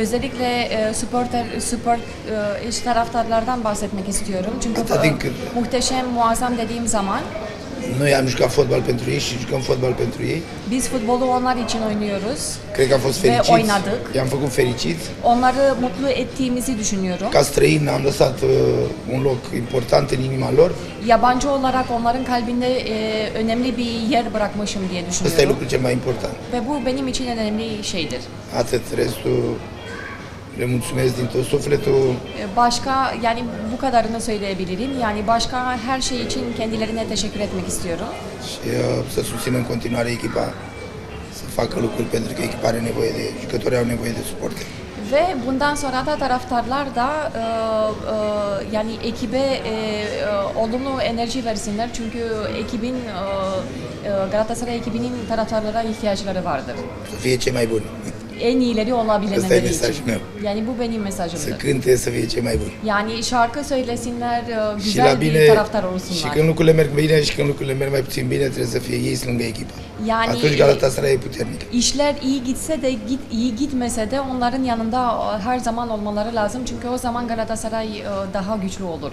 Özellikle iş taraftarlardan bahsetmek istiyorum. Çünkü muhteşem, muazzam dediğim zaman noi am jucat fotbal pentru ei și jucăm fotbal pentru ei. biz futbolu onlar için oynuyoruz. Cred că am fost Ve fericiți. oynadık. I-am făcut fericiți. Onları mutlu ettiğimizi düşünüyorum. Ca străin am lăsat un loc important în inima lor. Yabancı olarak onların kalbinde önemli bir yer bırakmışım diye Ăsta e düşünüyorum. lucrul cel mai important. Ve bu benim için önemli şeydir. Atât, restul le mulțumesc din tot sufletul. Başka yani bu kadarını söyleyebilirim. Yani başka her şey için kendilerine teşekkür etmek istiyorum. Și să susțin în continuare echipa să facă lucruri pentru că echipa are nevoie de jucători, au nevoie de suporte. Ve bundan sonra da taraftarlar da yani ekibe olumlu enerji versinler. Çünkü Galatasaray ekibinin taraftarlara ihtiyaçları vardır. Să fie cei mai buni. En iyileri Ăsta e olabilmeleri mesajul için. meu. Yani bu benim Să mesajımdır. cânte, să fie cei mai buni. Yani şarkı söylesinler, Și la güzel bir bine, taraftar și olsunlar. când lucrurile merg bine și când lucrurile merg mai puțin bine, trebuie să fie ei lângă echipă. Yani Atunci Galatasaray e puternic. İşler iyi gitse de iyi gitmese de onların yanında her zaman olmaları lazım. Çünkü o zaman Galatasaray daha güçlü olur.